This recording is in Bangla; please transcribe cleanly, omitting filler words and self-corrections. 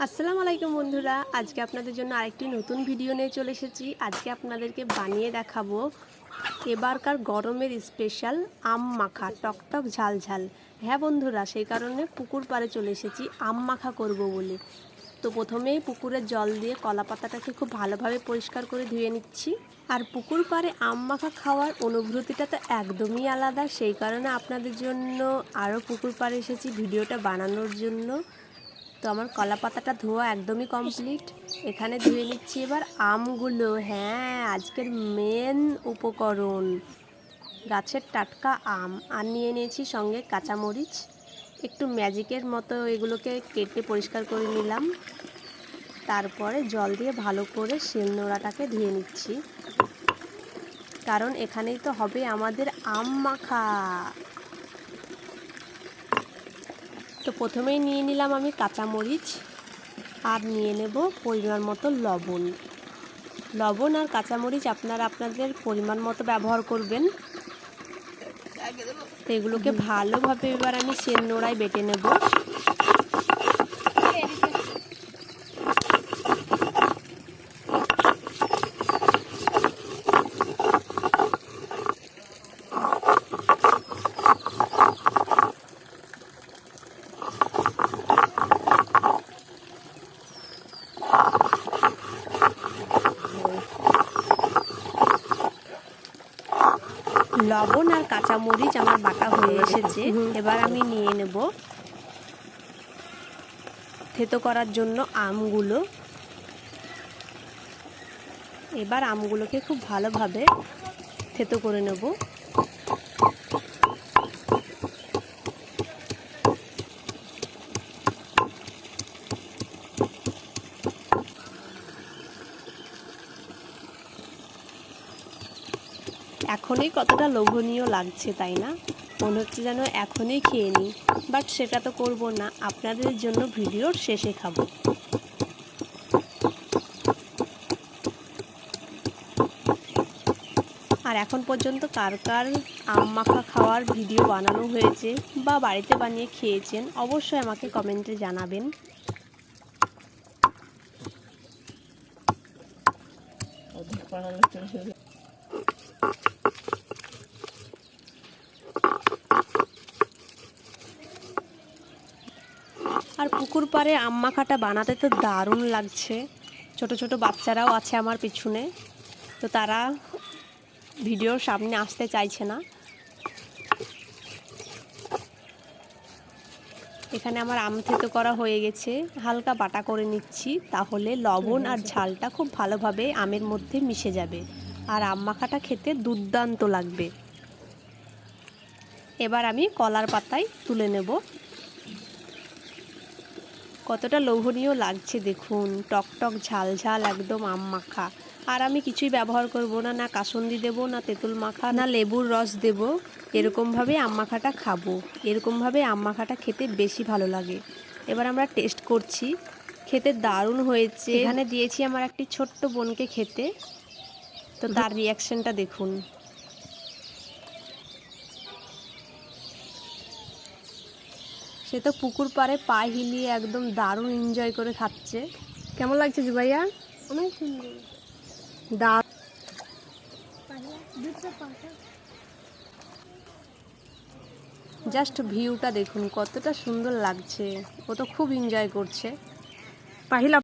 আসসালামু আলাইকুম বন্ধুরা, আজকে আপনাদের জন্য আরেকটি নতুন ভিডিও নিয়ে চলে এসেছি। আজকে আপনাদেরকে বানিয়ে দেখাবো এবারকার গরমের স্পেশাল আম মাখা, টকটক ঝাল ঝাল। হ্যাঁ বন্ধুরা, সেই কারণে পুকুর পাড়ে চলে এসেছি আম মাখা করব বলে। তো প্রথমেই পুকুরের জল দিয়ে কলা পাতাটাকে খুব ভালোভাবে পরিষ্কার করে ধুয়ে নিচ্ছি। আর পুকুর পাড়ে আম মাখা খাওয়ার অনুভূতিটা তো একদমই আলাদা, সেই কারণে আপনাদের জন্য আরও পুকুর পাড়ে এসেছি ভিডিওটা বানানোর জন্য। তো আমার কলা পাতাটা ধোয়া একদমই কমপ্লিট। এখানে ধুয়ে নিচ্ছি এবার আমগুলো। হ্যাঁ, আজকের মেন উপকরণ গাছের টাটকা আম। আর নিয়ে নিয়েছি সঙ্গে কাঁচামরিচ, একটু ম্যাজিকের মতো এগুলোকে কেটে পরিষ্কার করে নিলাম। তারপরে জল দিয়ে ভালো করে শিলনোড়াটাকে ধুয়ে নিচ্ছি, কারণ এখানেই তো হবে আমাদের আম মাখা। তো প্রথমেই নিয়ে নিলাম আমি কাঁচামরিচ, আর নিয়ে নেব পরিমাণ মতো লবণ আর কাঁচামরিচ আপনারা আপনাদের পরিমাণ মতো ব্যবহার করবেন। তো এগুলোকে ভালোভাবে এবার আমি শিলনোড়ায় বেটে নেব। লবণ আর কাঁচামরিচ আমার বাটা হয়ে এসেছে। এবার আমি নিয়ে নেব থেতো করার জন্য আমগুলো। এবার আমগুলোকে খুব ভালোভাবে থেতো করে নেব। এখনই কতটা লোভনীয় লাগছে, তাই না? মনে হচ্ছে যেন এখনই খেয়ে নিই, বাট সেটা তো করব না, আপনাদের জন্য ভিডিওর শেষে খাবো। আর এখন পর্যন্ত কার কার আম মাখা খাওয়ার ভিডিও বানানো হয়েছে বা বাড়িতে বানিয়ে খেয়েছেন, অবশ্যই আমাকে কমেন্টে জানাবেন। আর পুকুর পাড়ে আম মাখাটা বানাতে তো দারুণ লাগছে। ছোট ছোট বাচ্চারাও আছে আমার পিছনে, তো তারা ভিডিওর সামনে আসতে চাইছে না। এখানে আমার আম থেতো করা হয়ে গেছে, হালকা বাটা করে নিচ্ছি, তাহলে লবণ আর ঝালটা খুব ভালোভাবে আমের মধ্যে মিশে যাবে আর আম মাখাটা খেতে দুর্দান্ত লাগবে। এবার আমি কলার পাতায় তুলে নেব। কতটা লোভনীয় লাগছে দেখুন, টকটক ঝাল ঝাল একদম আম মাখা। আর আমি কিছুই ব্যবহার করব না, না কাসুন্দি দেব, না তেঁতুল মাখা, না লেবুর রস দেব। এরকমভাবে আম মাখাটা খাবো। এরকমভাবে আম মাখাটা খেতে বেশি ভালো লাগে। এবার আমরা টেস্ট করছি, খেতে দারুণ হয়েছে। এখানে দিয়েছি আমার একটি ছোট্ট বোনকে খেতে, তো তার রিয়াকশনটা দেখুন। সে তো পুকুর পাড়ে পা হিলিয়ে একদম দারুণ এনজয় করে খাচ্ছে। কেমন লাগছে জুবাইয়া? অনেক সুন্দর। জাস্ট ভিউটা দেখুন কতটা সুন্দর লাগছে। ও তো খুব এনজয় করছে। পাহিলা